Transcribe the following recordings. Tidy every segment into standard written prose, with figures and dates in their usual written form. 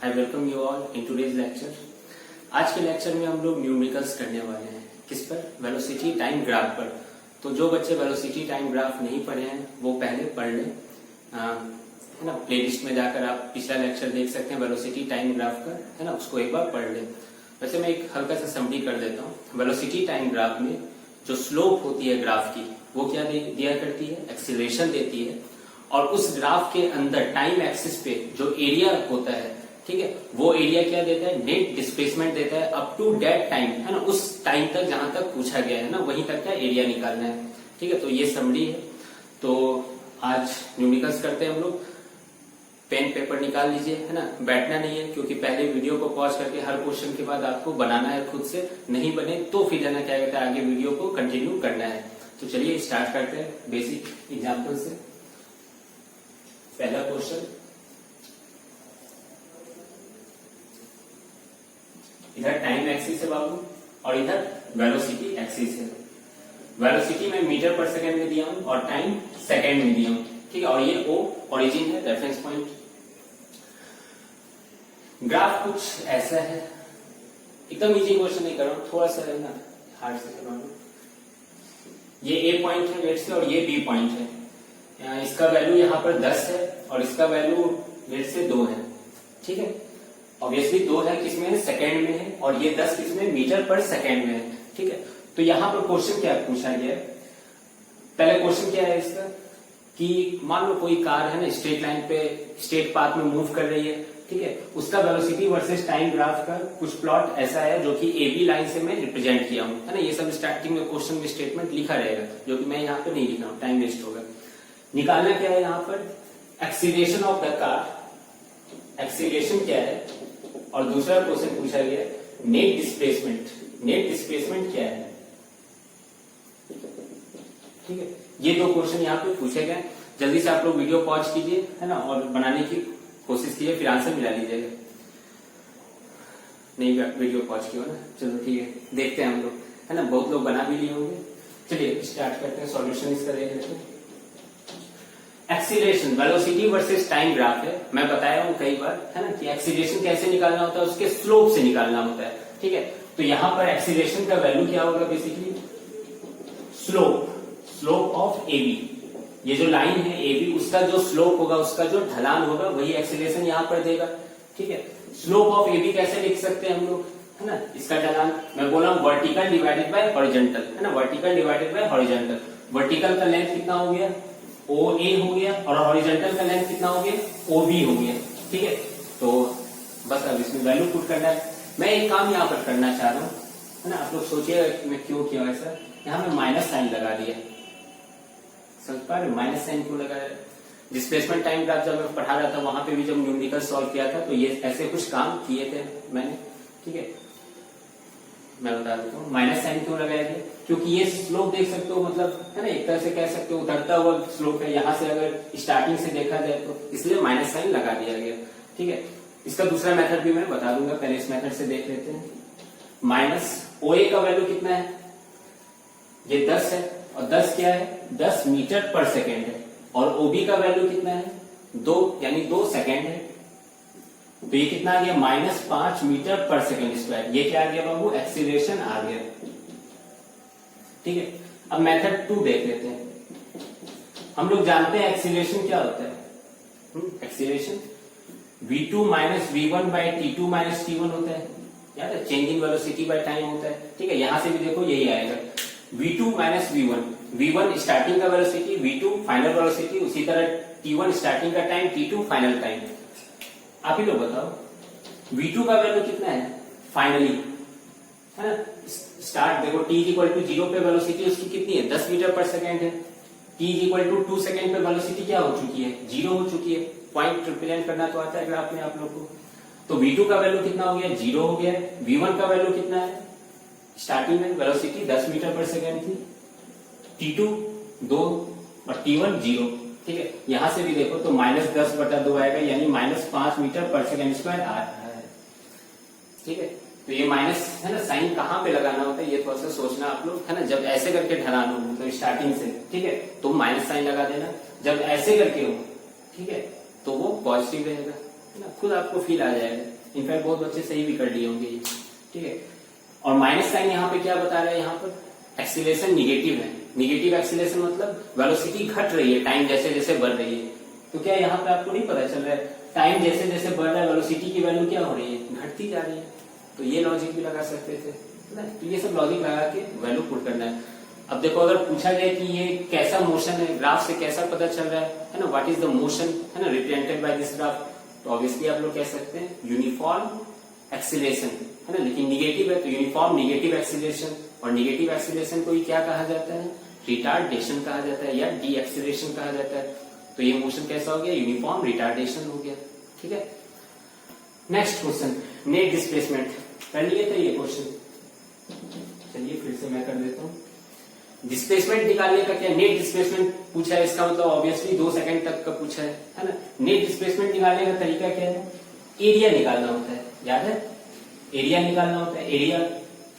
I welcome you all in today's lecture. आज के lecture में हम लोग न्यूमेरिकल्स करने वाले हैं। किस पर? वेलोसिटी टाइम ग्राफ पर। तो जो बच्चे वेलोसिटी टाइम ग्राफ नहीं पढ़े हैं वो पहले पढ़ लें, है ना। प्लेलिस्ट में जाकर आप पिछला लेक्चर देख सकते हैं वेलोसिटी टाइम ग्राफ का, है ना, उसको एक बार पढ़ लें। वैसे मैं एक हल्का सा समरी कर देता हूँ। वेलोसिटी टाइम ग्राफ में जो स्लोप होती है ग्राफ की वो क्या दिया करती है? एक्सीलरेशन देती है। और उस ग्राफ के अंदर टाइम एक्सिस पे जो एरिया होता है, ठीक है, वो एरिया क्या देता है? नेट डिस्प्लेसमेंट देता है अप टू दैट टाइम, है ना, उस टाइम तक जहां तक पूछा गया है ना, वहीं तक का एरिया निकालना है। ठीक है, तो ये समरी है। तो आज न्यूमेरिकल्स करते हैं हम लोग। पेन पेपर निकाल लीजिए, है ना, बैठना नहीं है, क्योंकि पहले वीडियो को पॉज करके हर क्वेश्चन के बाद आपको बनाना है खुद से। नहीं बने तो फिर जाना क्या कहता है, आगे वीडियो को कंटिन्यू करना है। तो चलिए स्टार्ट करते हैं बेसिक एग्जाम्पल से। पहला क्वेश्चन, इधर टाइम एक्सिस है बाबू और इधर वेलोसिटी एक्सिस है। वेलोसिटी में मीटर पर सेकंड में दिया हूं और टाइम सेकंड में दिया हूं, ठीक है। और ये ओ ओरिजिन है, रेफरेंस पॉइंट। ग्राफ कुछ ऐसा है, एकदम इजी क्वेश्चन नहीं कर रहा हूं, थोड़ा सा है ना हार्ड से कर रहा हूं। ये ए पॉइंट है लेट से और ये बी पॉइंट है। इसका वैल्यू यहाँ पर 10 है और इसका वैल्यू लेट से 2 है, ठीक है। ऑब्वियसली 2 है किसमें है? सेकेंड में है। और ये 10 किसमें? मीटर पर सेकेंड में है, ठीक है। तो यहाँ पर क्वेश्चन क्या पूछा गया है? पहले क्वेश्चन क्या है इसका कि मान लो कोई कार है ना, स्ट्रेट लाइन पे स्ट्रेट पाथ में मूव कर रही है, ठीक है। उसका वेलोसिटी वर्सेस टाइम ग्राफ का कुछ प्लॉट ऐसा है जो कि ए बी लाइन से मैं रिप्रेजेंट किया हूं, है ना। ये सब स्टार्टिंग में क्वेश्चन में स्टेटमेंट लिखा रहेगा, जो कि मैं यहाँ पे नहीं लिखा हूं, टाइम वेस्ट होगा। निकालना क्या है यहाँ पर? Acceleration of the car. Acceleration क्या है? और दूसरा क्वेश्चन पूछा गया नेट डिस्प्लेसमेंट। नेट डिस्प्लेसमेंट क्या है? ठीक है, ये दो क्वेश्चन यहाँ पे पूछे गए। जल्दी से आप लोग वीडियो पॉज कीजिए, है ना, और बनाने की कोशिश कीजिए, फिर आंसर मिला लीजिएगा। नहीं वीडियो पॉज किया ना, चलो ठीक है, देखते हैं हम लोग, है ना। बहुत लोग बना भी लिए होंगे। चलिए स्टार्ट करते हैं, सॉल्यूशन इसका देख लेते हैं। Acceleration velocity versus time graph है। मैं बताया हूं कई बार, है ना, कि एक्सीलरेशन कैसे निकालना होता है? उसके स्लोप से निकालना होता है, ठीक है। तो यहां पर एक्सीलरेशन का वैल्यू क्या होगा? Basically slope of A B. ये जो लाइन है ए बी, उसका जो स्लोप होगा, उसका जो ढलान होगा, वही एक्सीलरेशन यहां पर देगा, ठीक है। स्लोप ऑफ ए बी कैसे लिख सकते हैं हम लोग, है ना? इसका ढलान मैं बोला हूं वर्टिकल डिवाइडेड बाय हॉरिजॉन्टल, है ना। Vertical divided by horizontal. Vertical का लेंथ कितना हो गया? ओ ए हो गया, और हॉरिजॉन्टल का लेंथ कितना हो गया? ओ बी हो गया, ठीक है। तो बस अब इसमें वैल्यू पुट करना है। मैं एक काम यहाँ पर करना चाह रहा हूँ, है ना। आप लोग सोचिएगा मैं क्यों किया ऐसा। यहाँ मैं माइनस साइन लगा दिया, समझ पा रहे? माइनस साइन क्यों लगाया? डिस्प्लेसमेंट टाइम ग्राफ जब मैं पढ़ा रहा था, वहां पे भी जब न्यूमेरिकल सॉल्व किया था, तो ये ऐसे कुछ काम किए थे मैंने, ठीक है। मैं बता देता हूँ माइनस साइन क्यों लगाया गया, क्योंकि ये स्लोप देख सकते हो, मतलब है ना, एक तरह से कह सकते हो उतरता हुआ स्लोप है, यहाँ से अगर स्टार्टिंग से देखा जाए तो, इसलिए माइनस साइन लगा दिया गया, ठीक है। इसका दूसरा मेथड भी मैं बता दूंगा, पहले इस मेथड से देख लेते हैं। माइनस ओ ए का वैल्यू कितना है? ये 10 है, और 10 क्या है? 10 मीटर पर सेकेंड है। और ओबी का वैल्यू कितना है? 2, यानी 2 सेकेंड है। तो ये कितना आ गया? -5 मीटर पर सेकेंड स्क्वायर। ये क्या आ गया बाबू? एक्सीलरेशन आ गया, ठीक है। अब मेथड 2 देख लेते हैं। हम लोग जानते हैं एक्सीलरेशन क्या होता है। Acceleration v2 minus v1 by t2 minus t1 होता है, याद है? Change in velocity by time होता है, ठीक है। यहां से भी देखो यही आएगा, v2 माइनस v1 स्टार्टिंग का वेलोसिटी, v2 फाइनल वेलोसिटी, उसी तरह t1 स्टार्टिंग का टाइम, t2 फाइनल टाइम। आप ही लोग बताओ v2 का वैल्यू कितना है फाइनली, है ना। स्टार्ट देखो, t इक्वल टू 0 पे वेलोसिटी उसकी कितनी है? 10 मीटर पर सेकेंड है। t इक्वल टू 2 सेकेंड पे वेलोसिटी क्या हो चुकी है? 0 हो चुकी है। पॉइंट रिप्रेजेंट करना तो आता है ग्राफ में आप लोग को। तो v2 का वैल्यू कितना हो गया? 0 हो गया। v1 का वैल्यू कितना है? स्टार्टिंग में वेलोसिटी 10 मीटर पर सेकेंड थी, t2 2 और t1 0, ठीक है। यहां से भी देखो तो -10/2 आएगा, यानी -5 मीटर पर सेकेंड स्क्वायर आ रहा है, ठीक है। तो ये माइनस है ना, साइन कहाँ पे लगाना होता है ये थोड़ा सा सोचना आप लोग, है ना। जब ऐसे करके ढलान हो तो स्टार्टिंग से, ठीक है, तो माइनस साइन लगा देना। जब ऐसे करके हो, ठीक है, तो वो पॉजिटिव रहेगा, है ना, खुद आपको फील आ जाएगा। इनफैक्ट बहुत बच्चे सही भी कर लिए होंगे ये, ठीक है। और माइनस साइन यहाँ पे क्या बता रहा है, यहाँ पर एक्सीलरेशन निगेटिव है। निगेटिव एक्सीलरेशन मतलब वेलोसिटी घट रही है टाइम जैसे जैसे बढ़ रही है। तो क्या यहाँ पे आपको नहीं पता चल रहा है, टाइम जैसे जैसे बढ़ रहा है वेलोसिटी की वैल्यू क्या हो रही है, घटती जा रही है। तो ये लॉजिक भी लगा सकते थे ना, तो ये सब लॉजिक लगा के वैल्यू पुट करना है। अब देखो अगर पूछा जाए कि ये कैसा मोशन है, ग्राफ से कैसा पता चल रहा है ना, व्हाट इज द मोशन है ना रिप्रेजेंटेड बाय दिस ग्राफ, तो ऑब्वियसली आप लोग कह सकते हैं यूनिफॉर्म एक्सीलरेशन है ना, लेकिन निगेटिव है तो यूनिफॉर्म निगेटिव एक्सीलरेशन। और निगेटिव एक्सीलरेशन को ही क्या कहा जाता है, रिटार्डेशन कहा जाता है या डी एक्सीलरेशन कहा जाता है। तो ये मोशन कैसा हो गया, यूनिफॉर्म रिटार्डेशन हो गया, ठीक है। नेक्स्ट क्वेश्चन, नेट डिस्प्लेसमेंट कर लिए थे ये क्वेश्चन, चलिए फिर से मैं कर देता हूँ। डिस्प्लेसमेंट निकालने का क्या, नेट डिस्प्लेसमेंट पूछा है, इसका मतलब ऑब्वियसली 2 सेकंड तक का पूछा है ना। नेट डिस्प्लेसमेंट निकालने का तरीका क्या है, एरिया निकालना होता है, याद है, एरिया निकालना होता है, एरिया,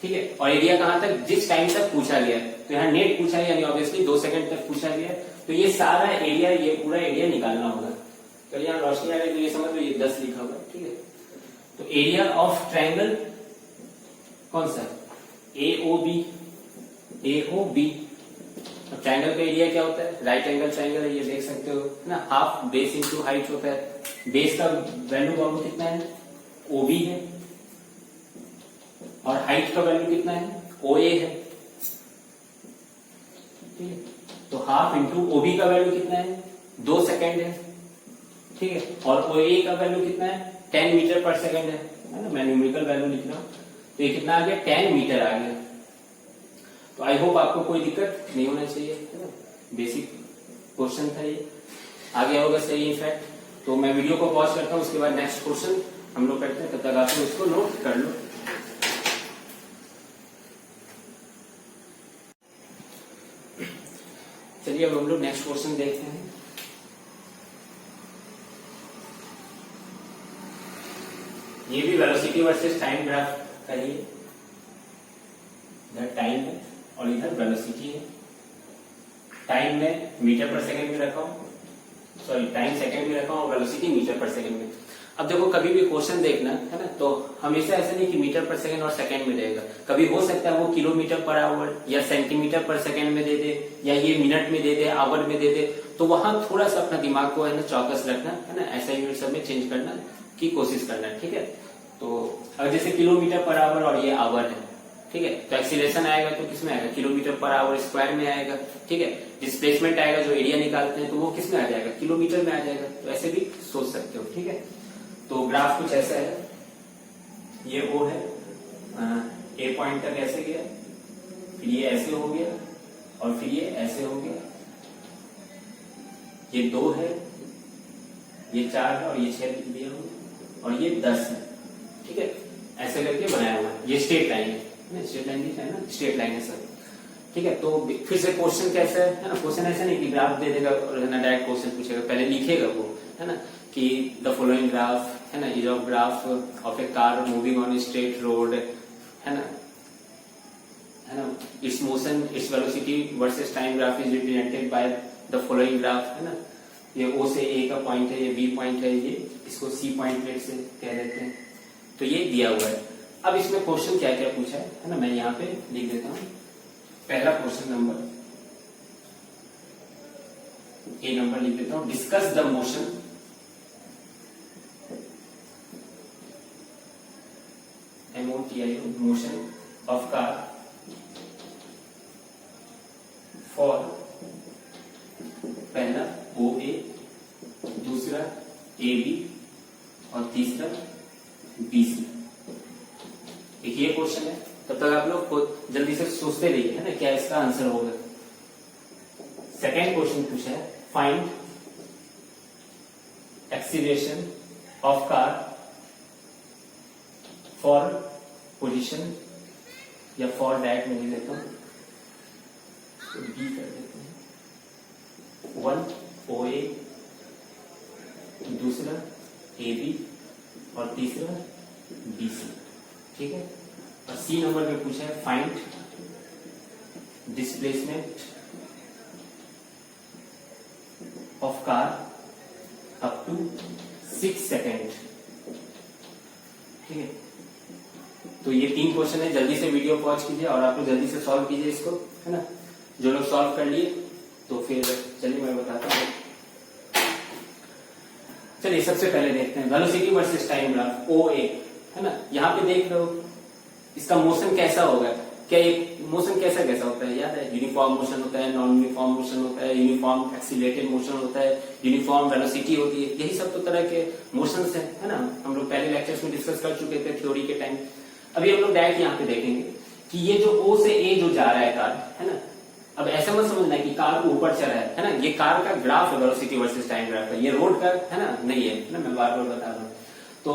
ठीक है। और एरिया कहां तक, जिस टाइम तक पूछा गया है। तो यहाँ नेट पूछा है यानी ऑब्वियसली 2 सेकंड तक पूछा गया है, तो ये सारा एरिया, ये पूरा एरिया निकालना होगा। तो यहाँ रोशनी आ रही है तो ये समझ लो ये 10 लिखा हुआ है, ठीक है। तो एरिया ऑफ ट्रायंगल कौन सा, AOB, AOB। अब ट्रायंगल का एरिया क्या होता है, राइट एंगल ट्रायंगल है, ये देख सकते हो ना, हाफ बेस इंटू हाइट होता है। बेस का वैल्यू बाबू कितना है, OB है, और हाइट का वैल्यू कितना है, OA है, ठीक है। तो हाफ इंटू OB का वैल्यू कितना है, 2 सेकेंड है, ठीक है। और OA का वैल्यू कितना है, 10 मीटर पर सेकेंड है ना, मैं न्यूमेरिकल वैल्यू लिख रहा हूं। तो ये कितना आ गया, 10 मीटर आ गया। तो आई होप आपको कोई दिक्कत नहीं होना चाहिए, है ना, बेसिक क्वेश्चन था ये, आगे होगा सही इनफैक्ट। तो मैं वीडियो को पॉज करता हूँ, उसके बाद नेक्स्ट क्वेश्चन हम लोग करते हैं, तब तक आप इसको नोट कर लो। चलिए अब हम लोग नेक्स्ट क्वेश्चन देखते हैं। ये भी वेलोसिटी वर्सेस टाइम ग्राफ का ही, इधर टाइम है और इधर वेलोसिटी है। टाइम में मीटर पर सेकंड में रखा हूं, सॉरी टाइम सेकंड में रखा हूं, वेलोसिटी मीटर पर सेकंड में। अब देखो कभी भी क्वेश्चन देखना है ना, तो हमेशा ऐसा नहीं कि मीटर पर सेकंड और सेकंड में रहेगा। कभी हो सकता है वो किलोमीटर पर आवर या सेंटीमीटर पर सेकंड में दे दे, या ये मिनट में दे दे, आवर में दे दे। तो वहां थोड़ा सा अपना दिमाग को है ना चौकस रखना है ना, ऐसा यूनिट सब में चेंज करना की कोशिश करना है, ठीक है। तो अगर जैसे किलोमीटर पर आवर और ये आवर है, ठीक है, तो एक्सीलरेशन आएगा तो किसमें आएगा, किलोमीटर पर आवर स्क्वायर में आएगा, ठीक है। डिस्प्लेसमेंट आएगा जो एरिया निकालते हैं तो वो किसमें आ जाएगा, किलोमीटर में आ जाएगा। तो ऐसे भी सोच सकते हो, ठीक है। तो ग्राफ कुछ ऐसा है, ये O है, A पॉइंट तक ऐसे गया, फिर ये ऐसे हो गया, और फिर ये ऐसे हो गया, ये 2 है, ये 4 है, और ये 6 लिख दिया हूं, और ये 10 है, ठीक है। ऐसे करके बनाया हुआ है, ये स्ट्रेट लाइन है, स्ट्रेट लाइन है ना, स्ट्रेट लाइन है सर, ठीक है। तो फिर से क्वेश्चन कैसा है ना, क्वेश्चन ऐसा नहीं कि ग्राफ दे देगा और है ना डायरेक्ट क्वेश्चन पूछेगा, पहले लिखेगा वो, है ना, कि द फॉलोइंग ग्राफ है ना is of graph of A car moving on a straight road, है ना, it's motion, its velocity versus time graph is represented by the following graph, है ना। ये O से A का पॉइंट है, ये B पॉइंट है, ये इसको C पॉइंट से कह देते हैं। तो ये दिया हुआ है। अब इसमें क्वेश्चन क्या क्या पूछा है ना, मैं यहाँ पे लिख देता हूँ। पहला क्वेश्चन नंबर A नंबर लिख देता हूँ, discuss the motion MOTIO motion of car for पहला OA, दूसरा AB और तीसरा BC। एक ये क्वेश्चन है, तब तक आप लोग खुद जल्दी से सोचते रहिए, है ना, क्या इसका आंसर होगा। सेकेंड क्वेश्चन पूछा है, find acceleration of car for position, या फॉर डायरेक्ट में लेता हूं, तो B कर देते हैं। 1 OA, दूसरा AB और तीसरा BC, ठीक है। और C नंबर में पूछा है, find displacement of car up to 6 second तो ये 3 क्वेश्चन है, जल्दी से वीडियो पॉज कीजिए और आप लोग जल्दी से सॉल्व कीजिए इसको, है ना। जो लोग सॉल्व कर लिए तो फिर चलिए मैं बताता हूँ। चलिए सबसे पहले देखते हैं velocity versus time graph OA, है ना। यहाँ पे देख रहे हो इसका मोशन कैसा होगा, क्या ये मोशन कैसा कैसा होता है, याद है। यूनिफॉर्म मोशन होता है, नॉन यूनिफॉर्म मोशन होता है, यूनिफॉर्म एक्सीलरेटेड मोशन होता है, यूनिफॉर्म वेलोसिटी होती है, यही सब तो तरह के मोशंस है ना। हम लोग पहले लेक्चर्स में डिस्कस कर चुके थे थ्योरी के टाइम। अभी हम लोग डायरेक्ट यहाँ पे देखेंगे कि ये जो O से A जो जा रहा है कार, है ना। अब ऐसा मत समझना कि कार को ऊपर चला है ना। ये कार का ग्राफ है, वेलोसिटी वर्सेस टाइम ग्राफ है, ये रोड का है ना नहीं है ना, मैं बार बार बता रहा हूँ। तो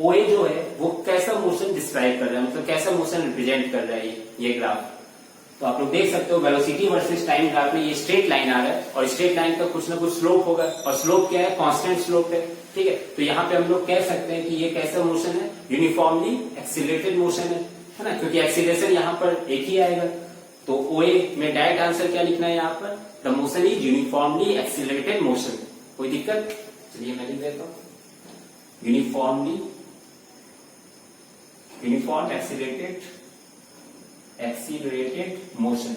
OA जो है वो कैसा मोशन डिस्क्राइब कर रहा है, मतलब कैसा मोशन रिप्रेजेंट कर रहा है ये ग्राफ। तो आप लोग देख सकते हो वेलोसिटी वर्सेस टाइम ग्राफ में ये स्ट्रेट लाइन आ रहा है और स्ट्रेट लाइन का कुछ ना कुछ स्लोप होगा, और स्लोप क्या है, कांस्टेंट स्लोप है, ठीक है। तो यहाँ पे हम लोग कह सकते हैं कि ये कैसा मोशन है, यूनिफॉर्मली एक्सीलरेटेड मोशन है ना, क्योंकि एक्सीलरेशन यहाँ पर एक ही आएगा। तो OA में डायरेक्ट आंसर क्या लिखना है यहाँ पर, the motion is uniformly accelerated motion. कोई दिक्कत, चलिए मैं लिख देता हूँ यूनिफॉर्म एक्सीलरेटेड मोशन।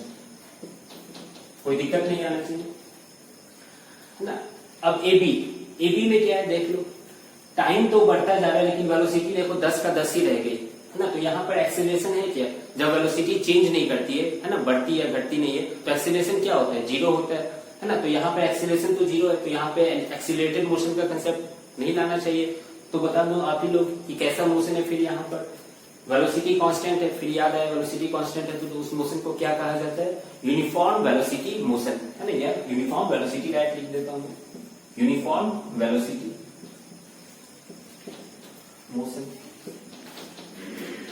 कोई दिक्कत नहीं आना चाहिए, है ना। अब AB में क्या है देख लो, टाइम तो बढ़ता जा रहा है लेकिन वेलोसिटी देखो 10 का 10 ही रह गई, है ना। तो यहाँ पर एक्सीलरेशन है क्या, जब वेलोसिटी चेंज नहीं करती है ना, बढ़ती या घटती नहीं है, तो एक्सीलरेशन क्या होता है, 0 होता है ना। तो यहाँ पे एक्सीलरेशन तो 0 है, तो यहाँ पे एक्सीलरेटेड मोशन का कंसेप्ट नहीं लाना चाहिए। तो बता दो आप ही लोग कि कैसा मोशन है। फिर यहाँ पर वेलोसिटी कांस्टेंट है, फिर याद आया वेलोसिटी कांस्टेंट है तो उस मोशन को क्या कहा जाता है, यूनिफॉर्म वेलोसिटी मोशन, है ना। यार यूनिफॉर्म वेलोसिटी डायरेक्ट लिख देता हूँ, यूनिफॉर्म वेलोसिटी मोशन,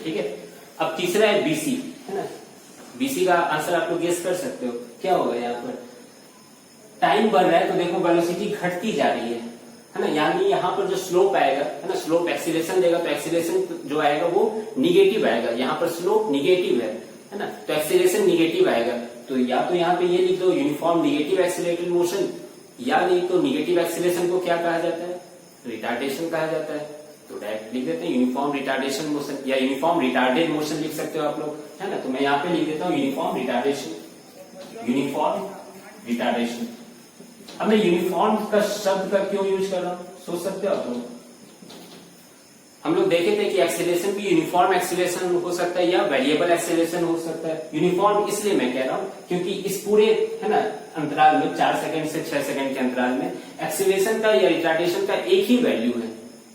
ठीक है। अब तीसरा है BC, है ना। BC का आंसर आप लोग गेस कर सकते हो क्या होगा। यहाँ पर टाइम बढ़ रहा है तो देखो वेलोसिटी घटती जा रही है ना। यानी यहाँ पर जो स्लोप आएगा, है ना, स्लोप एक्सीलरेशन देगा तो एक्सीलरेशन जो आएगा वो निगेटिव आएगा। यहाँ पर स्लोप निगेटिव है ना, तो एक्सीलरेशन निगेटिव आएगा। तो या तो यहाँ पे ये लिख दो यूनिफॉर्म निगेटिव एक्सीलरेटेड मोशन, या नहीं तो निगेटिव एक्सीलरेशन को क्या कहा जाता है, रिटार्डेशन कहा जाता है। तो डायरेक्ट लिख देते हैं यूनिफॉर्म रिटार्डेशन मोशन, या यूनिफॉर्म रिटार्डेड मोशन लिख सकते हो आप लोग, है ना। तो मैं यहाँ पे लिख देता हूँ यूनिफॉर्म रिटार्डेशन। अब मैं यूनिफॉर्म का शब्द का क्यों यूज कर रहा हूँ, सोच सकते हो आप लोग। हम लोग देखे थे कि एक्सीलरेशन भी यूनिफॉर्म एक्सीलरेशन हो सकता है या वेरिएबल एक्सीलरेशन हो सकता है। यूनिफॉर्म इसलिए मैं कह रहा हूँ क्योंकि इस पूरे, है ना, अंतराल में 4 सेकंड से 6 सेकंड के अंतराल में एक्सीलरेशन का या रिटार्डेशन का एक ही वैल्यू है,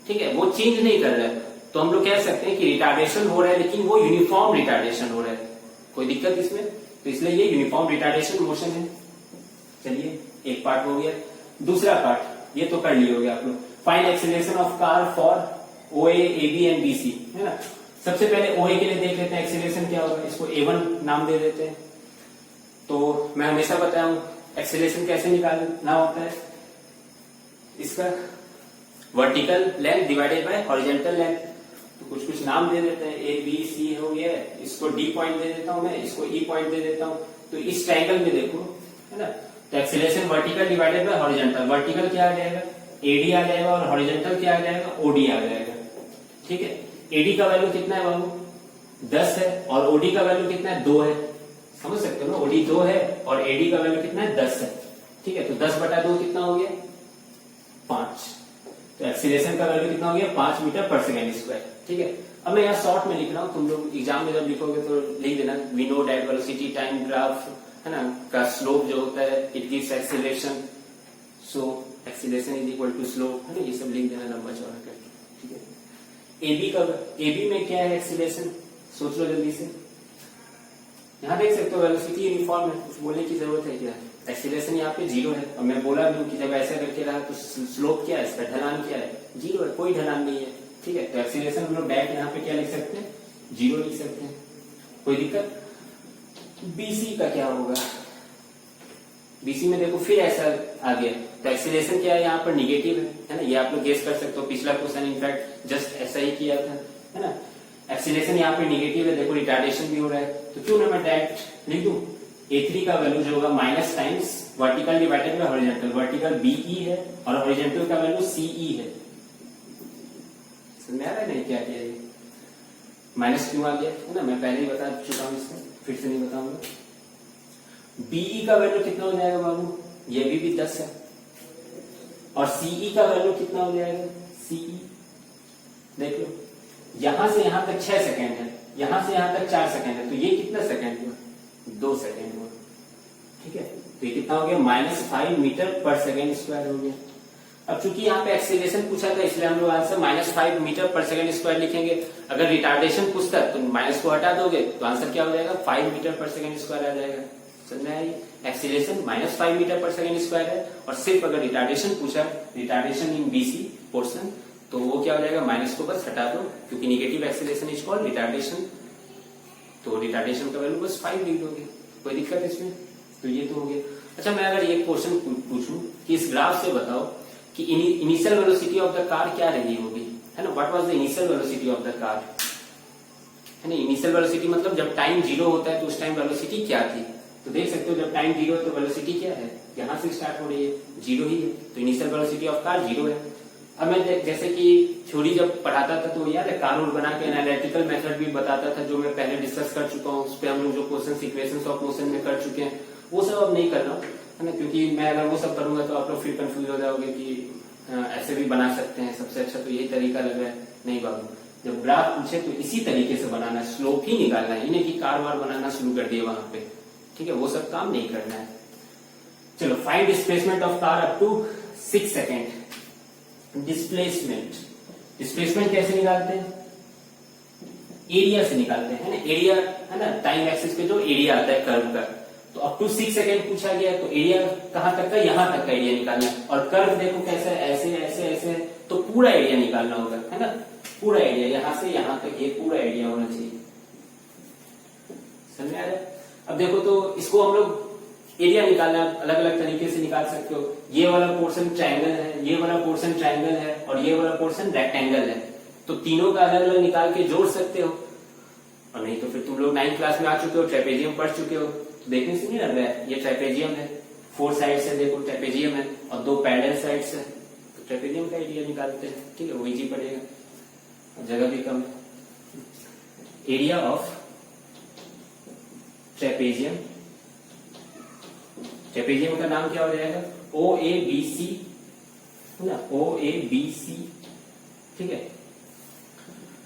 ठीक है, वो चेंज नहीं कर रहा है। तो हम लोग कह सकते हैं कि रिटार्डेशन हो रहा है लेकिन वो यूनिफॉर्म रिटार्डेशन हो रहा है। कोई दिक्कत इसमें, तो इसलिए ये यूनिफॉर्म रिटार्डेशन मोशन है। चलिए एक पार्ट हो गया। दूसरा पार्ट ये तो कर लिए हो गया आप लोग, find acceleration of car for OA, AB and BC, है ना। सबसे पहले OA के लिए देख लेते हैं एक्सीलरेशन क्या होगा, इसको A1 नाम दे देते हैं। तो मैं हमेशा बताया हूं एक्सीलरेशन कैसे निकालना होता है, इसका vertical length divided by horizontal length. तो कुछ कुछ नाम दे देते हैं, A B C हो गया, इसको D पॉइंट दे देता हूं मैं, इसको E पॉइंट दे देता हूं। तो इस ट्रायंगल में देखो, है ना, तो acceleration vertical divided by horizontal, vertical क्या आ जाएगा, AD आ जाएगा, और हॉरिजॉन्टल क्या आ जाएगा, OD आ जाएगा, ठीक है। AD का वैल्यू कितना है बाबू, 10 है, और OD का वैल्यू कितना है, 2 है। समझ सकते हो ना, OD 2 है और AD का वैल्यू कितना है, 10 है, ठीक है। तो 10/2 कितना हो गया, 5। तो एक्सीलरेशन का वैल्यू कितना हो गया, 5 मीटर पर सेकेंड स्क्वायर, ठीक है। अब मैं यहाँ शॉर्ट में लिख रहा हूँ, तुम लोग एग्जाम में जब लिखोगे तो लिख देना, we know that velocity time graph, है ना, का स्लोप जो होता है it gives acceleration, so acceleration is equal to slope, है ना, ये सब लिख देना लंबा चौड़ा करके, ठीक है। AB में क्या है एक्सीलरेशन, सोच लो जल्दी से। यहाँ देख सकते हो वेलोसिटी यूनिफॉर्म है, कुछ बोलने की जरूरत है क्या, एक्सीलरेशन यहाँ पे 0 है, और मैं बोला भी कि जब ऐसा करके रहा तो स्लोप क्या है, इसका ढलान क्या है, 0 है, कोई ढलान नहीं है, ठीक है। तो एक्सीलरेशन हम लोग डायरेक्ट यहाँ पे क्या लिख सकते हैं, 0 लिख सकते हैं, कोई दिक्कत। BC का क्या होगा, BC में देखो फिर ऐसा आ गया, तो एक्सीलरेशन क्या है यहाँ पर, निगेटिव है ना, ये आप लोग गेस कर सकते हो, पिछला क्वेश्चन इनफैक्ट जस्ट ऐसा ही किया था, है ना। एक्सीलरेशन यहाँ पे निगेटिव है, देखो रिटार्डेशन भी हो रहा है, तो क्यों ना मैं डायरेक्ट लिख दूं, A3 का वैल्यू जो होगा minus times vertical divided by horizontal, vertical BE है और हॉरिजॉन्टल का वैल्यू CE है। समझ में आ रहा है नहीं क्या किया ये, माइनस क्यों आ गया है ना, मैं पहले ही बता चुका हूं, इसको फिर से नहीं बताऊंगा। बीई का वैल्यू कितना हो जाएगा बाबू, ये भी 10 है। और सीई का वैल्यू कितना हो जाएगा, सीई देख लो, यहां से यहां तक 6 सेकेंड है, यहां से यहां तक 4 सेकेंड है, तो ये कितना सेकेंड हुआ, 2 सेकेंड हुआ। ठीक है, तो ये कितना हो गया, -5 मीटर पर सेकेंड स्क्वायर हो गया। अब चूंकि यहाँ पे एक्सीलरेशन पूछा था, इसलिए हम लोग आंसर -5 मीटर पर सेकेंड स्क्वायर लिखेंगे। अगर रिटार्डेशन पूछता तो माइनस को हटा दोगे तो आंसर क्या हो जाएगा, 5 मीटर पर सेकेंड स्क्वायर आ जाएगा। समझ में आई, एक्सीलरेशन -5 मीटर पर सेकेंड स्क्वायर है, और सिर्फ अगर रिटार्डेशन पूछा, रिटार्डेशन इन बीसी पोर्शन, तो वो क्या हो जाएगा, माइनस को बस हटा दो, क्योंकि negative acceleration is called retardation, तो रिटार्डेशन का वैल्यू बस 5 लिख दोगे, कोई दिक्कत इसमें। तो ये तो हो गया। अच्छा, मैं अगर एक क्वेश्चन पूछूं कि इस ग्राफ से बताओ कि initial velocity of the car क्या रही होगी, है ना, what was the initial velocity of the car, है ना। इनिशियल वेलोसिटी मतलब जब टाइम 0 होता है तो उस टाइम वेलोसिटी क्या थी, तो देख सकते हो जब टाइम 0 है तो वेलोसिटी क्या है, यहां से स्टार्ट हो रही है, 0 ही है, तो इनिशियल वेलोसिटी ऑफ कार 0 है। अब मैं जैसे कि थ्योरी जब पढ़ाता था तो याद है, कानून बना के एनालिटिकल मेथड भी बताता था, जो मैं पहले डिस्कस कर चुका हूँ, उस पर हम लोग जो क्वेश्चन इक्वेशंस ऑफ मोशन में कर चुके हैं, वो सब अब नहीं कर रहा हूँ, है ना, क्योंकि मैं अगर वो सब करूंगा तो आप लोग फिर कंफ्यूज हो जाओगे कि ऐसे भी बना सकते हैं, सबसे अच्छा तो यही तरीका लग रहा है। नहीं बाबू, जब ग्राफ पूछे तो इसी तरीके से बनाना है, स्लोप ही निकालना है, इन्हें कि कार वार बनाना शुरू कर दिए वहां पे, ठीक है, वो सब काम नहीं करना है। चलो, find displacement of car up to 6 second. Displacement कैसे निकालते हैं, एरिया से निकालते हैं, है ना, एरिया, है ना, टाइम एक्सिस पे जो एरिया आता है कर्व का, तो अप टू 6 सेकेंड पूछा गया, तो एरिया कहां तक का, यहां तक का एरिया निकालना है। और कर्व देखो कैसे, ऐसे ऐसे ऐसे, तो पूरा एरिया निकालना होगा, है ना, पूरा एरिया, यहां से यहां तक ये पूरा एरिया होना चाहिए। समझ में आ रहा है। अब देखो, तो इसको हम लोग एरिया निकालना अलग अलग तरीके से निकाल सकते हो। ये वाला पोर्शन ट्रायंगल है, ये वाला पोर्शन ट्रायंगल है, और ये वाला पोर्शन रेक्टेंगल है, तो तीनों का अलग अलग निकाल के जोड़ सकते हो। और नहीं तो फिर तुम लोग 9th क्लास में आ चुके हो, ट्रेपेजियम पढ़ चुके हो, देखने से नहीं लग रहा है, ये ट्रेपेजियम है, 4 साइड से देखो ट्रेपेजियम है, और 2 पैरेलल साइड्स है, तो ट्रेपेजियम का एरिया निकालते हैं। ठीक है, वो इजी पड़ेगा, जगह भी कम है। एरिया ऑफ ट्रेपेजियम, ट्रेपेजियम का नाम क्या हो जाएगा, OABC, है ना, OABC। ठीक है,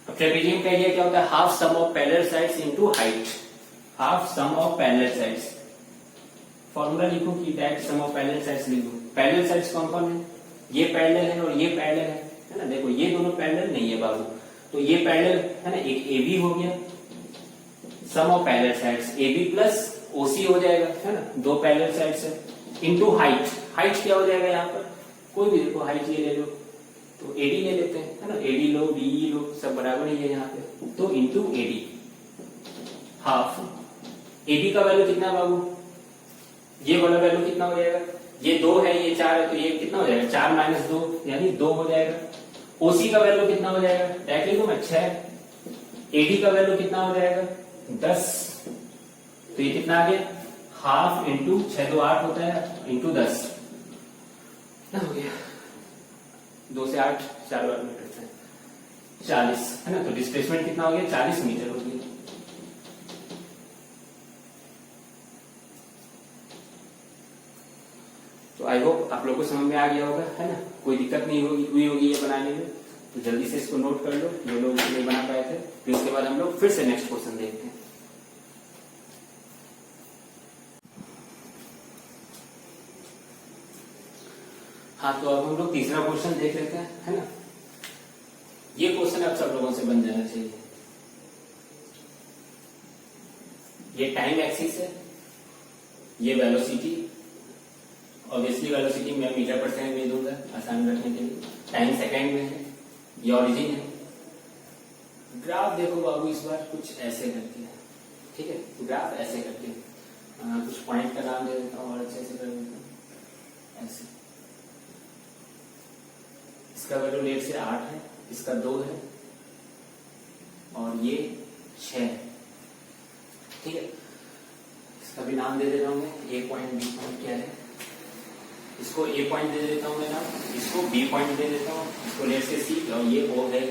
अब ट्रेपेजियम का एरिया क्या होता है, half sum of parallel sides into height, half sum of parallel sides. Formula लिखूं कि that sum of parallel sides लिखूं, पैरेलल साइड्स कौन कौन है, ये पैरेलल है और ये पैरेलल है ना, देखो ये दोनों पैरेलल नहीं है बाबू, तो ये पैरेलल है ना, एक AB हो गया, sum of parallel sides AB plus OC हो जाएगा, है ना, 2 पैरेलल साइड्स है, इनटू हाइट। हाइट क्या हो जाएगा यहाँ पर, कोई भी देखो हाइट ये ले लो, तो AD ले लेते हैं, है ना, AD लो, BE लो, सब बराबर ही है यहाँ पे, तो इनटू AD हाफ। AB का वैल्यू कितना बाबू, ये वाला वैल्यू कितना हो जाएगा, ये 2 है, ये 4 है, तो ये कितना हो जाएगा, 4 माइनस 2 यानी 2 हो जाएगा। OC का वैल्यू कितना हो जाएगा, डायरेक्ट लिखूं मैं 6। AD का वैल्यू कितना हो जाएगा 10, तो ये कितना आ गया, हाफ इंटू 6 2 8 होता है, इंटू 10 हो गया, 2 से 8 4 बार में करते हैं 40, है ना, तो डिस्प्लेसमेंट कितना हो गया, 40 मीटर हो गया। तो आई होप आप लोगों को समझ में आ गया होगा, है ना, कोई दिक्कत नहीं हुई होगी ये बनाने में, तो जल्दी से इसको नोट कर लो जो लोग नहीं बना पाए थे। फिर उसके बाद हम लोग फिर से नेक्स्ट क्वेश्चन देखते हैं। हाँ, तो अब हम लोग तीसरा क्वेश्चन देख लेते हैं, है ना। ये क्वेश्चन अब सब लोगों से बन जाना चाहिए। ये टाइम एक्सिस है, ये वेलोसिटी, ऑब्वियसली वेलोसिटी मैं मीटर पर सेकंड में दूंगा आसान रखने के लिए, टाइम सेकंड में है, ये ओरिजिन है। ग्राफ देखो बाबू इस बार कुछ ऐसे करके है, ठीक है, ग्राफ ऐसे करके कुछ पॉइंट का नाम दे देता हूँ और अच्छे से कर देता हूँ ऐसे। इसका वैल्यू लेट से 8 है, इसका 2 है, और ये 6 है, ठीक है। इसका भी नाम दे दे रहा हूं मैं, A पॉइंट B पॉइंट क्या है, इसको A पॉइंट दे देता हूं मैं नाम, इसको B पॉइंट दे देता हूं, इसको लेट से C, और ये O है,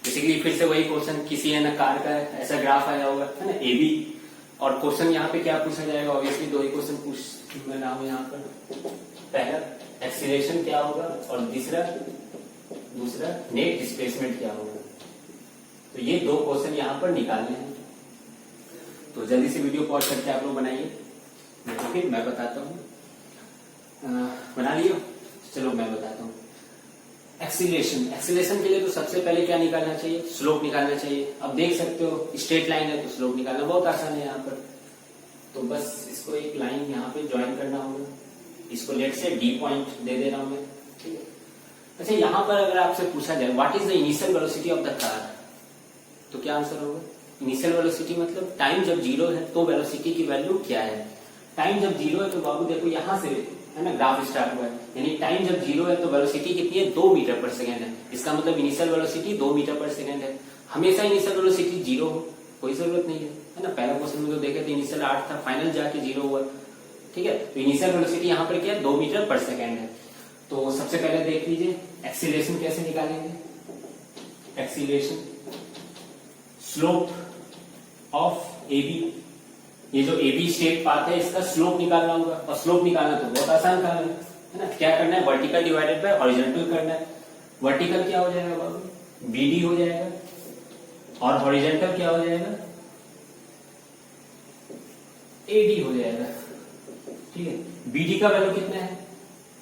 बेसिकली फिर से वही क्वेश्चन, किसी है ना कार का ऐसा ग्राफ आया होगा, है ना, ए बी, और क्वेश्चन यहाँ पे क्या पूछा जाएगा, ऑब्वियसली दो ही क्वेश्चन पूछ मैं रहा हूं यहाँ पर। पहला एक्सीलरेशन क्या होगा और दूसरा नेट डिस्प्लेसमेंट क्या होगा। तो ये दो क्वेश्चन यहाँ पर निकालने हैं, तो जल्दी से वीडियो पॉज करके आप लोग बनाइए, फिर मैं बताता हूँ। बना लियो, चलो मैं बताता हूँ। एक्सीलरेशन के लिए तो सबसे पहले क्या निकालना चाहिए, स्लोप निकालना चाहिए। अब देख सकते हो स्ट्रेट लाइन है तो स्लोप निकालना बहुत आसान है यहाँ पर। तो बस इसको एक लाइन यहाँ पे ज्वाइन करना होगा, इसको लेट से डी पॉइंट दे दे रहा हूं मैं, ठीक है। अच्छा, यहाँ पर अगर आपसे पूछा जाए what is the initial velocity of the car, तो क्या आंसर होगा। इनिशियल वेलोसिटी मतलब टाइम जब 0 है तो वेलोसिटी की वैल्यू क्या है। टाइम जब 0 है तो बाबू देखो यहाँ से है ना ग्राफ स्टार्ट हुआ है, यानी टाइम जब 0 है तो वेलोसिटी कितनी है, 2 मीटर पर सेकेंड है। इसका मतलब इनिशियल वेलोसिटी 2 मीटर पर सेकेंड है। हमेशा इनिशियल वेलोसिटी 0 हो, कोई जरूरत नहीं है ना। पहला क्वेश्चन में तो देखे थे इनिशियल 8 था, फाइनल जाके 0 हुआ, ठीक है। तो इनिशियल वेलोसिटी यहाँ पर क्या है, 2 मीटर पर सेकेंड है। तो सबसे पहले देख लीजिए एक्सीलरेशन कैसे निकालेंगे। Acceleration slope of A B, ये जो ए बी शेप पाथ है इसका स्लोप निकालना होगा, और स्लोप निकालना तो बहुत आसान काम है ना। क्या करना है, वर्टिकल डिवाइडेड बाय हॉरिजॉन्टल करना है। वर्टिकल क्या हो जाएगा बाबू, बीडी हो जाएगा, और हॉरिजॉन्टल क्या हो जाएगा, एडी हो जाएगा, ठीक है। बीडी का वैल्यू कितना है,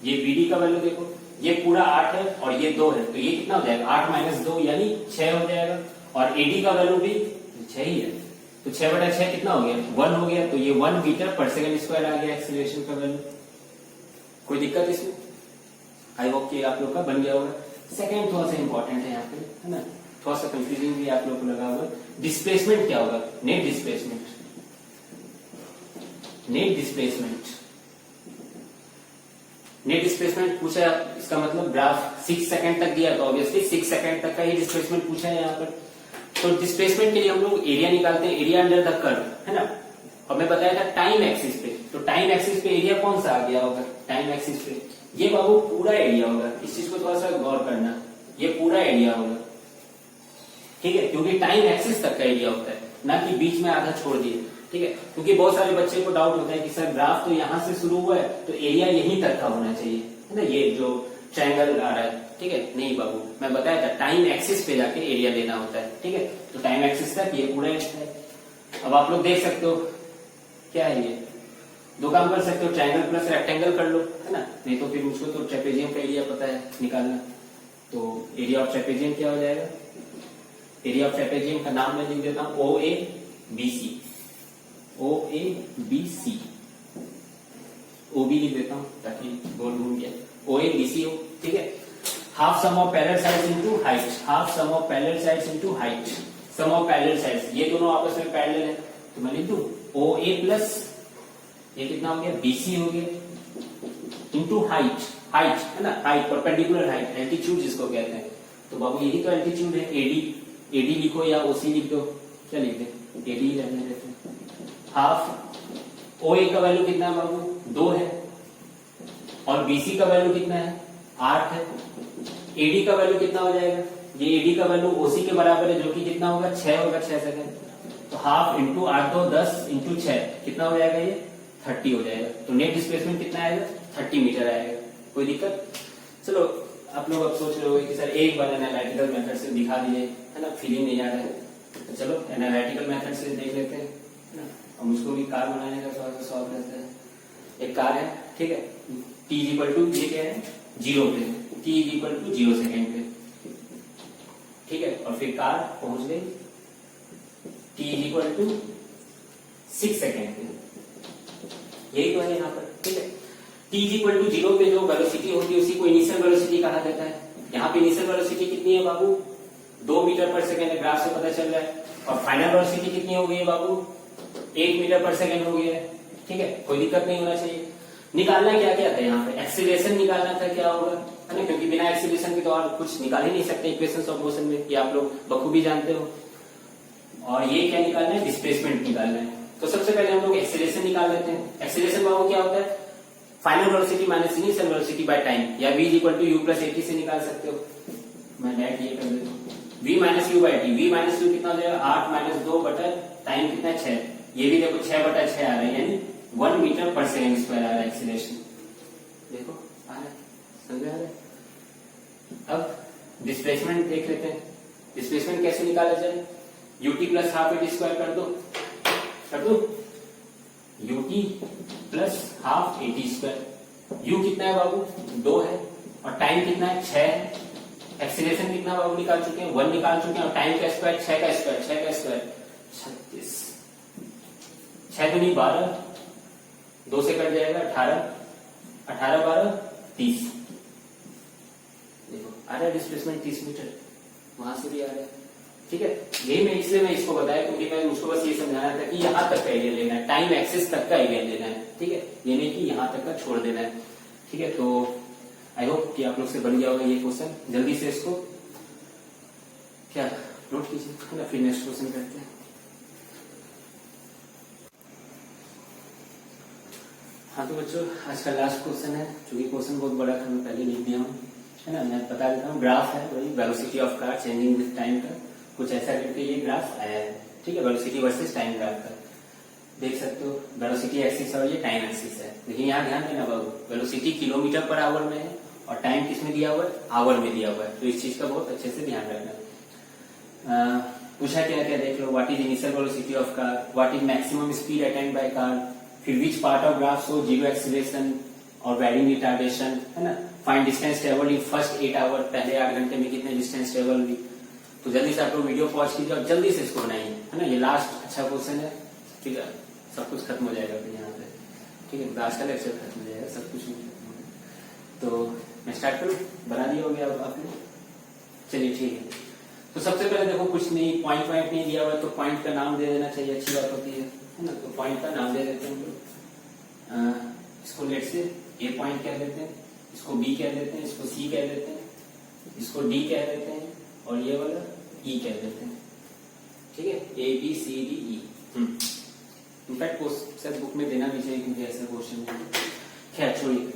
ये बीडी का वैल्यू देखो, ये पूरा 8 है और ये 2 है, तो ये कितना हो जाएगा, 8 माइनस 2 यानी 6 हो जाएगा। और एडी का वैल्यू भी 6 ही है, तो 6/6 कितना हो गया, 1 हो गया। तो ये 1 मीटर पर सेकेंड स्क्वायर आ गया एक्सीलरेशन का वैल्यू। कोई दिक्कत इसमें, आई होप कि आप लोग का बन गया होगा। सेकेंड थोड़ा सा इंपॉर्टेंट है यहाँ पे, है ना, थोड़ा सा कंफ्यूजिंग भी आप लोग को लगा होगा। डिस्प्लेसमेंट क्या होगा, नेट डिस्प्लेसमेंट। नेट डिस्प्लेसमेंट पूछा है, इसका मतलब ग्राफ 6 सेकंड तक दिया, तो ऑब्वियसली 6 सेकंड तक का ही डिस्प्लेसमेंट पूछा है यहाँ पर। तो डिस्प्लेसमेंट के लिए हम लोग एरिया निकालते हैं, एरिया अंडर द कर्व, है ना। और मैं बताया था टाइम एक्सिस पे, तो टाइम एक्सिस पे एरिया कौन सा आ गया होगा, टाइम एक्सिस पे ये बाबू पूरा एरिया होगा। इस चीज को थोड़ा सा गौर करना, ये पूरा एरिया होगा, ठीक है, क्योंकि टाइम एक्सिस तक का एरिया होता है, ना कि बीच में आधा छोड़ दिए, ठीक है। क्योंकि बहुत सारे बच्चे को डाउट होता है कि सर ग्राफ तो यहाँ से शुरू हुआ है तो एरिया यहीं तक का होना चाहिए, है ना, ये जो ट्रायंगल आ रहा है, ठीक है। नहीं बाबू, मैं बताया था टाइम एक्सिस पे जाके एरिया लेना होता है, ठीक है। तो टाइम एक्सिस तक ये पूरा है। अब आप लोग देख सकते हो क्या है, ये दो काम कर सकते हो, ट्रायंगल प्लस रेक्टेंगल कर लो, है ना, नहीं तो फिर मुझको तो ट्रेपेजियम का एरिया पता है निकालना। तो एरिया ऑफ ट्रेपेजियम क्या हो जाएगा, एरिया ऑफ ट्रेपेजियम का नाम मैं लिख देता हूं O A B C, O A B C, O B लिख देता हूं ताकि गोल घूम गया, ओ ए बी सी हो, ठीक है। Half sum of parallel sides into height, half sum of parallel sides into height, sum of parallel sides, ये दोनों आपस में पैरेलल है, तो मैं लिख दूं ओ ए प्लस ये कितना हो गया, बीसी हो गया, इनटू हाइट, हाइट है ना, हाइट परपेंडिकुलर हाइट, एल्टीट्यूड जिसको कहते हैं। तो बाबू यही तो एल्टीट्यूड है, एडी, एडी लिखो या ओसी लिख दो, क्या लिख दे, एडी रहने देते हैं। हाफ ओ ए का वैल्यू कितना है बाबू, 2 है, और बीसी का वैल्यू कितना है, 8 है। एडी का वैल्यू कितना हो जाएगा, ये एडी का वैल्यू ओसी के बराबर है, जो कि कितना होगा, 6 होगा, 6 सेकंड। तो हाफ इंटू 8 2 10 इंटू 6 कितना हो जाएगा, ये 30 हो जाएगा। तो नेट डिस्प्लेसमेंट कितना आएगा, 30 मीटर आएगा। कोई दिक्कत। चलो आप लोग अब सोच रहे हो कि सर एक बार एनालिटिकल मेथड से दिखा दिए, है ना, फीलिंग नहीं आ रहा है, तो चलो एनालिटिकल मेथड से देख लेते हैं, है ना। और मुझको भी कार बनाने का थोड़ा सा शौक रहता है। एक कार है, ठीक है, टी इक्वल टू ये क्या है, 0 पे, टी इक्वल टू 0 सेकेंड पे, ठीक है। और फिर कार पहुंच गई टी इक्वल टू 6 सेकेंड पे, यही तो है यहाँ पर, ठीक है। टी इक्वल टू 0 पे जो वेलोसिटी होती है उसी को इनिशियल वेलोसिटी कहा जाता है। यहाँ पे इनिशियल वेलोसिटी कितनी है बाबू, 2 मीटर पर सेकेंड है, ग्राफ से पता चल रहा है। और फाइनल वेलोसिटी कितनी हो गई है बाबू, 1 मीटर पर सेकेंड हो गया है, ठीक है। कोई दिक्कत नहीं होना चाहिए। निकालना क्या क्या था यहाँ पे, एक्सीलरेशन निकालना था, क्या होगा, है ना, क्योंकि बिना एक्सीलरेशन के तो और कुछ निकाल ही नहीं सकते इक्वेशंस ऑफ मोशन में, ये आप लोग बखूबी जानते हो। और ये क्या निकालना है, डिस्प्लेसमेंट निकालना है। तो सबसे पहले हम लोग एक्सीलरेशन निकाल लेते हैं। एक्सीलरेशन बाबू क्या होता है, final velocity minus initial velocity by time, या v equal to u plus a t से निकाल सकते हो। मैं नेट ये कर देता हूँ, v minus you by T, v minus you कितना हो जाएगा 8 माइनस 2 बटा टाइम कितना है 6, ये भी देखो 6 बटा 6 आ रहा है, यानी 1 मीटर पर सेकेंड स्क्वायर आ रहा है एक्सीलरेशन, देखो आ रहा है, समझ आ रहा है। अब डिस्प्लेसमेंट देख लेते हैं, डिस्प्लेसमेंट कैसे निकाला जाए, ut plus half eighty square कर दो ut plus half eighty square, u कितना है बाबू 2 है और टाइम कितना है 6 है, एक्सीलरेशन कितना बाबू निकाल चुके हैं 1 निकाल चुके हैं और टाइम का स्क्वायर 6 का स्क्वायर 36, 6 दूनी 12, 2 से कट जाएगा 18, 18 12 30, देखो आ रहा है डिस्प्लेसमेंट 30 मीटर, वहां से भी आ रहा है, ठीक है। यही मैं इसलिए मैं इसको बताया क्योंकि मैं मुझको बस ये समझाना था कि यहाँ तक का एरिया लेना है, टाइम एक्सिस तक का एरिया लेना है, ठीक है, ये नहीं कि यहाँ तक का छोड़ देना है, ठीक है। तो आई होप कि आप लोग से बन गया होगा ये क्वेश्चन, जल्दी से इसको क्या नोट कीजिए, है ना, फिर नेक्स्ट क्वेश्चन करते हैं। हाँ तो बच्चों आज का लास्ट क्वेश्चन है, चूंकि क्वेश्चन बहुत बड़ा था मैं पहले लिख दिया हूँ, है ना, मैं बता देता हूँ। ग्राफ है वही velocity of car changing with time का, कुछ ऐसा करके ये ग्राफ आया है, ठीक है, वेलोसिटी वर्सेस टाइम ग्राफ का देख सकते हो, वेलोसिटी एक्सिस और ये टाइम एक्सिस है। लेकिन यहाँ ध्यान देना बाबू, वेलोसिटी किलोमीटर पर आवर में है और टाइम किसमें दिया हुआ है, आवर में दिया हुआ है, तो इस चीज का बहुत अच्छे से ध्यान रखना। पूछा क्या क्या देख लो, what is initial velocity of car, what is maximum speed attend by car, फिर which part of graph show zero acceleration और वैरिंग रिटार्डेशन, है ना, find distance travelled in first 8 hour, पहले 8 घंटे में कितने डिस्टेंस ट्रेवल हुई। तो जल्दी से आप लोग वीडियो पॉज कीजिए और जल्दी से इसको बनाइए, है ना, ये लास्ट अच्छा क्वेश्चन है, ठीक है, सब कुछ खत्म हो जाएगा फिर यहाँ पे, ठीक है, आज का लेक्चर खत्म हो जाएगा, सब कुछ तो मैं स्टार्ट करूँ, बना दिया हो गया आपने, चलिए ठीक है। तो सबसे पहले देखो कुछ नहीं, पॉइंट नहीं दिया हुआ तो पॉइंट का नाम दे देना चाहिए, अच्छी बात होती है ना, तो पॉइंट का नाम दे देते हैं, इसको लेट से ए पॉइंट कह देते हैं, इसको बी कह देते हैं, इसको सी कह देते हैं, इसको डी कह देते हैं और ये वाला ई कह देते हैं, ठीक है, A B C D E. In fact शायद बुक में देना भी चाहिए क्योंकि ऐसा क्वेश्चन है, खैर छोड़िए,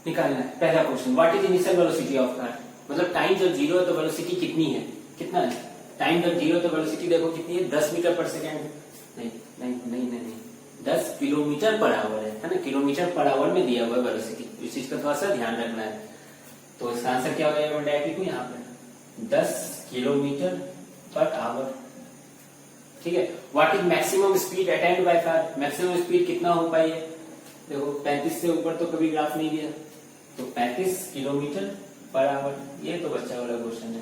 निकालना है। पहला question, what is initial velocity of car, मतलब टाइम जब जीरो है तो वेलोसिटी कितनी है, कितना है टाइम जब जीरो है तो वेलोसिटी देखो कितनी है 10 मीटर पर सेकेंड, नहीं नहीं नहीं नहीं 10 किलोमीटर पर आवर है ना, किलोमीटर पर आवर में दिया हुआ है वेलोसिटी, इस चीज का थोड़ा सा ध्यान रखना है। तो इसका आंसर क्या हो जाएगा, मैं डायरेक्ट लिखूं यहाँ पे 10 किलोमीटर पर आवर, ठीक है। What is maximum speed attend by car, maximum speed कितना हो पाई है, देखो 35 से ऊपर तो कभी ग्राफ नहीं दिया, तो 35 किलोमीटर पर आवर, ये तो बच्चा वाला क्वेश्चन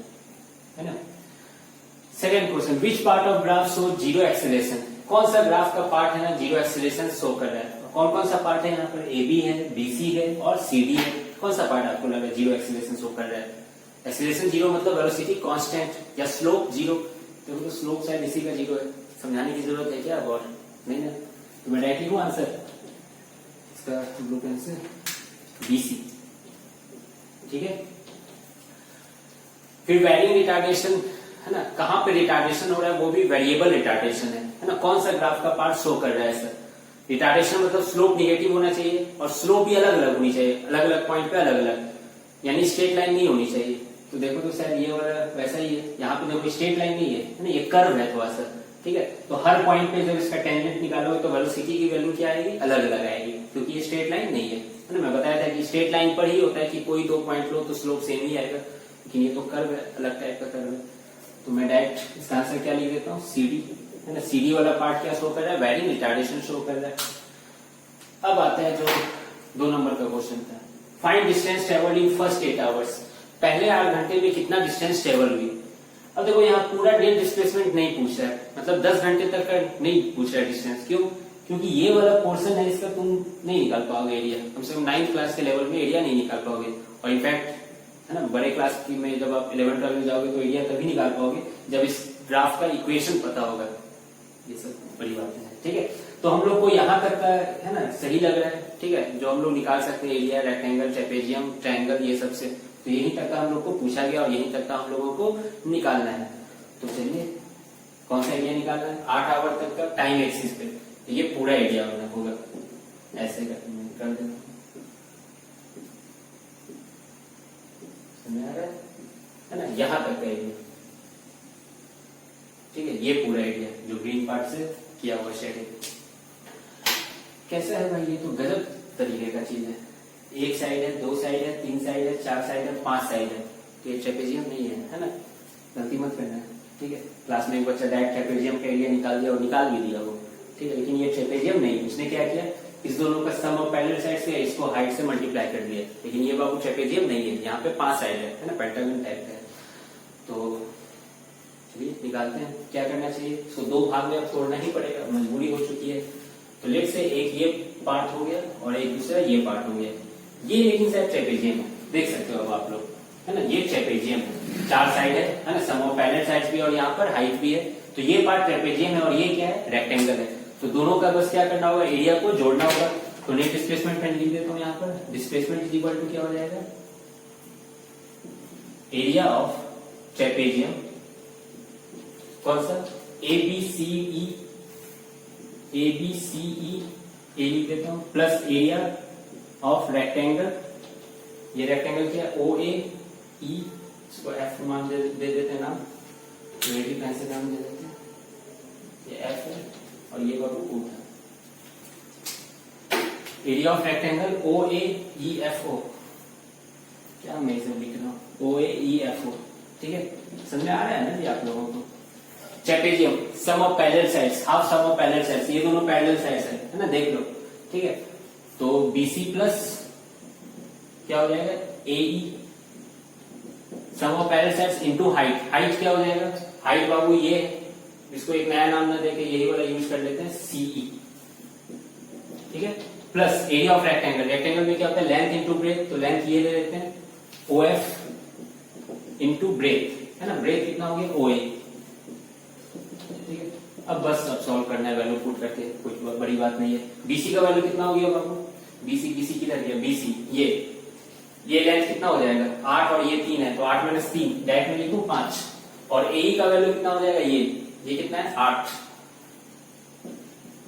है ना। Second question, which part of graph show zero acceleration, कौन सा ग्राफ का पार्ट है ना जीरो एक्सीलरेशन शो कर रहा है, कौन कौन सा पार्ट है यहाँ पर, ए बी है, बी सी है और सी डी है, कौन सा पार्ट आपको लग रहा है जीरो एक्सीलरेशन शो कर रहा है। एक्सीलरेशन जीरो मतलब वेलोसिटी कांस्टेंट या स्लोप जीरो, तो स्लोप शायद इसी का जीरो है, समझाने की जरूरत है क्या अब और नहीं ना, तो मैं डायरेक्ट लिखूं आंसर इसका, ब्लू पेन से बीसी, ठीक है। फिर वैरिंग रिटार्डेशन, है ना, कहां पे रिटार्डेशन हो रहा है, वो भी वेरिएबल रिटार्डेशन है ना, कौन सा ग्राफ का पार्ट शो कर रहा है सर, रिटार्डेशन मतलब स्लोप निगेटिव होना चाहिए और स्लोप भी अलग अलग होनी चाहिए, अलग अलग पॉइंट पे अलग अलग, यानी स्ट्रेट लाइन नहीं होनी चाहिए। तो देखो तो शायद ये वाला वैसा ही है, यहाँ पे देखो स्ट्रेट लाइन नहीं है ना, ये कर्व है थोड़ा सा, ठीक है। तो हर पॉइंट पे जब इसका टेंजेंट निकालोगे तो वेलोसिटी की वैल्यू क्या आएगी, अलग अलग आएगी, क्योंकि ये स्ट्रेट लाइन नहीं है ना, मैं बताया था कि स्ट्रेट लाइन पर ही होता है कि कोई 2 पॉइंट लो तो स्लोप सेम ही आएगा, लेकिन ये तो कर्व है, अलग टाइप का कर्व है। तो मैं डायरेक्ट इसका आंसर क्या लिख देता हूँ, सी डी, है ना, सी डी वाला पार्ट क्या शो कर रहा है, वैरिंग रिटार्डेशन शो कर रहा है। अब आता है जो 2 नंबर का क्वेश्चन था, find distance travelled in first 8 hours, पहले 8 घंटे में कितना डिस्टेंस ट्रेवल हुई। अब देखो यहाँ पूरा डेल डिस्प्लेसमेंट नहीं पूछ रहा है, मतलब 10 घंटे तक का नहीं पूछ रहा है डिस्टेंस, क्यों, क्योंकि ये वाला पोर्शन है इसका तुम नहीं निकाल पाओगे एरिया, कम से कम 9th क्लास के लेवल में एरिया नहीं निकाल पाओगे, और इनफैक्ट है ना बड़े क्लास की में जब आप 11th 12 में जाओगे तो एरिया तभी निकाल पाओगे जब इस ग्राफ का इक्वेशन पता होगा, ये सब बड़ी बातें हैं, ठीक है। तो हम लोग को यहाँ तक का है ना सही लग रहा है, ठीक है, जो हम लोग निकाल सकते हैं एरिया, रेक्टेंगल, ट्रेपेजियम, ट्रायंगल, ये सब से, तो यही तक का हम लोग को पूछा गया और यही तक का हम लोगों को निकालना है। तो चलिए कौन सा एरिया निकालना है, 8 आवर तक का टाइम एक्सिस पे, तो ये पूरा एरिया होगा, ऐसे कर देना, समझ आ रहा है ना, यहां तक का एरिया, ठीक है। ये पूरा एरिया जो ग्रीन पार्ट से किया हुआ शेडिंग कैसा है भाई, ये तो गजब तरीके का चीज है। एक साइड है, दो साइड है, तीन साइड है, चार साइड है, पांच साइड है, तो ये ट्रेपेजियम नहीं है ना, गलती मत करना है, ठीक है। क्लास में एक बच्चा डायरेक्ट ट्रेपेजियम का एरिया निकाल दिया और निकाल भी दिया वो, ठीक है, लेकिन ये ट्रेपेजियम नहीं। उसने क्या किया, इस दोनों का सम ऑफ पैरेलल साइड से इसको हाइट से मल्टीप्लाई कर दिया, लेकिन ये बाबू ट्रेपेजियम नहीं है, यहाँ पे पांच साइड है ना, पेंटागन टाइप का है। तो चलिए निकालते हैं, क्या करना चाहिए, इसको दो भाग में अब तोड़ना ही पड़ेगा, मजबूरी हो चुकी है। तो लेट से एक ये पार्ट हो गया और एक दूसरा ये पार्ट हो गया, ये लेकिन शायद ट्रेपेजियम है, देख सकते हो अब आप लोग, है ना, ये ट्रेपेजियम है, चार साइड है ना, सम ऑफ पैरेलल साइड्स भी और यहाँ पर हाइट भी है, तो ये पार्ट ट्रेपेजियम है और ये क्या है, रेक्टेंगल है। तो दोनों का बस क्या करना होगा, एरिया को जोड़ना होगा। तो नेट डिस्प्लेसमेंट मैं लिख देता हूँ यहाँ पर, डिस्प्लेसमेंट इज इक्वल टू क्या हो जाएगा, एरिया ऑफ ट्रेपेजियम, कौन सा, ए बी सी ई, ए लिख देता हूं, प्लस एरिया ऑफ रेक्टेंगल, ये रेक्टेंगल क्या है, ओ ए ई, इसको एफ मान दे देते हैं नाम, रेडी पेन से नाम दे देते हैं, ये एफ है और ये बाबू ओ है। Area of rectangle O A E F O, क्या मैं इसे लिख रहा हूं, ओ ए ई एफ ओ, ठीक है, समझ में आ रहा है ना जी आप लोगों को। Trapezium sum of parallel sides, half sum of parallel sides, ये दोनों पैरेलल साइड्स है ना, देख लो, ठीक है। तो BC प्लस क्या हो जाएगा, AE sum of parallel sides into height, height क्या हो जाएगा, हाइट बाबू ये, इसको एक नया नाम ना देके यही वाला यूज कर लेते हैं, CE, ठीक है, plus area of rectangle, rectangle में क्या होता है, लेंथ इंटू ब्रेथ, तो लेंथ ये ले लेते हैं, OF इंटू ब्रेथ, है ना, ब्रेथ कितना हो गया, OA, ठीक है। अब बस अब सॉल्व करना है, वैल्यू पुट करके, कुछ बड़ी बात नहीं है। BC का वैल्यू कितना हो गया बाबू, BC किधर गया, BC ये लेंथ कितना हो जाएगा, 8 और ये 3 है, तो 8 माइनस 3 डायरेक्ट में लिखूं 5, और AE का वैल्यू कितना हो जाएगा, ये कितना है, 8,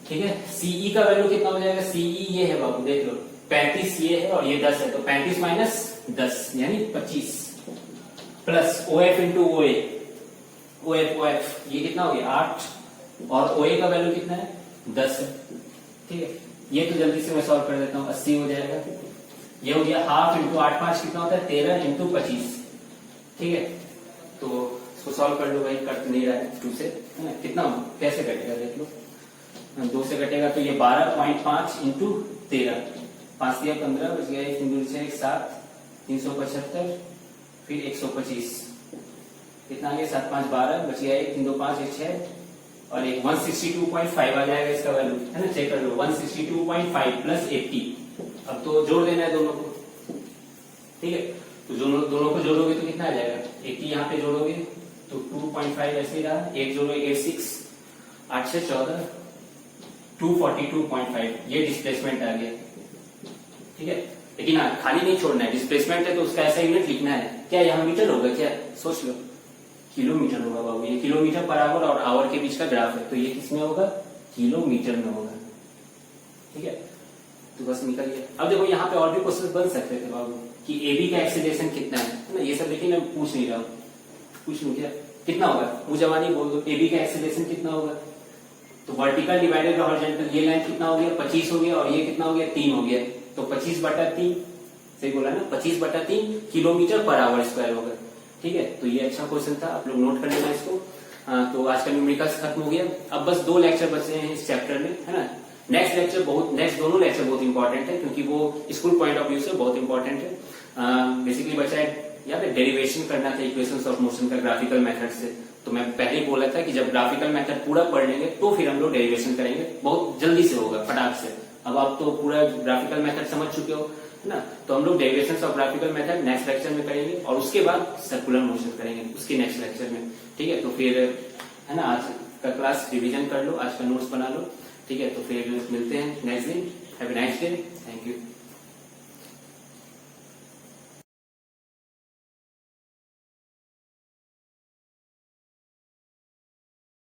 ठीक है। CE का वैल्यू कितना हो जाएगा, CE ये है बाबू, देख लो, 35 ये है और ये 10 है, तो 35 माइनस 10 यानी 25, प्लस OF इंटू OF ये कितना हो गया, 8, और OA का वैल्यू कितना है, 10 है, ठीक है। ये तो जल्दी से मैं सॉल्व कर देता हूँ, 80 हो जाएगा, ये हो गया हाफ इंटू 8 5 कितना होता है, 13 इंटू 25, ठीक है। तो इसको सॉल्व कर लो भाई, कट नहीं रहा है 2 से, है ना, कितना कैसे कटेगा देख लो, 2 से कटेगा तो ये 12.5 इंटू 13, 5 दिया 15, बच गया 1 7, 375, फिर 125, कितना आ गया, 7 5 12, बच गया 1 3 2 5 1 6 और एक 162.5 आ जाएगा इसका वैल्यू, है ना, चेक कर लो, 162.5 प्लस 80, अब तो जोड़ देना है दोनों को, ठीक है। तो दोनों को जोड़ोगे तो कितना आ जाएगा, 80 यहाँ पे जोड़ोगे तो 2.5 ऐसे ही रहा, एक जोड़ो 86, 8 से 14, 242.5, ये डिस्प्लेसमेंट आ गया, ठीक है। लेकिन हाँ, खाली नहीं छोड़ना है, डिस्प्लेसमेंट है तो उसका ऐसा यूनिट लिखना है, क्या यहाँ मीटर होगा, क्या सोच लो, किलोमीटर होगा बाबू, ये किलोमीटर पर आवर और आवर के बीच का ग्राफ है, तो ये किसमें होगा, किलोमीटर में होगा, ठीक है। तो बस निकल गया। अब देखो यहाँ पे और भी क्वेश्चन बन सकते थे बाबू कि AB का एक्सीलरेशन कितना है ना, ये सब लेकिन मैं पूछ नहीं रहा हूँ, पूछ लूँ क्या, कितना होगा, मुझे जवानी बोल दो, AB का एक्सीलरेशन कितना होगा, तो वर्टिकल डिवाइडेड बाय हॉरिजॉन्टल, ये लाइन कितना हो गया, 25 हो गया, और ये कितना हो गया, 3 हो गया, तो 25/3, सही बोला ना, 25/3 किलोमीटर पर आवर स्क्वायर होगा, ठीक है। तो ये अच्छा क्वेश्चन था, आप लोग नोट कर लेना इसको। तो आज का न्यूमेरिकल्स खत्म हो गया, अब बस 2 लेक्चर बचे हैं इस चैप्टर में, है ना। नेक्स्ट दोनों लेक्चर बहुत इंपॉर्टेंट है, क्योंकि वो स्कूल पॉइंट ऑफ व्यू से बहुत इंपॉर्टेंट है। बेसिकली बचा है यहाँ पे डेरिवेशन करना था इक्वेशंस ऑफ मोशन का ग्राफिकल मेथड से, तो मैं पहले ही बोला था कि जब ग्राफिकल मेथड पूरा पढ़ लेंगे तो फिर हम लोग डेरिवेशन करेंगे, बहुत जल्दी से होगा, फटाक से। अब आप तो पूरा ग्राफिकल मेथड समझ चुके हो, है ना, तो हम लोग derivations of graphical method next lecture में करेंगे, और उसके बाद सर्कुलर मोशन करेंगे उसके नेक्स्ट लेक्चर में, ठीक है। तो फिर, है ना, आज का क्लास रिवीजन कर लो, आज का नोट्स बना लो, ठीक है। तो फिर मिलते हैं नेक्स्ट दिन, have a nice day, thank you.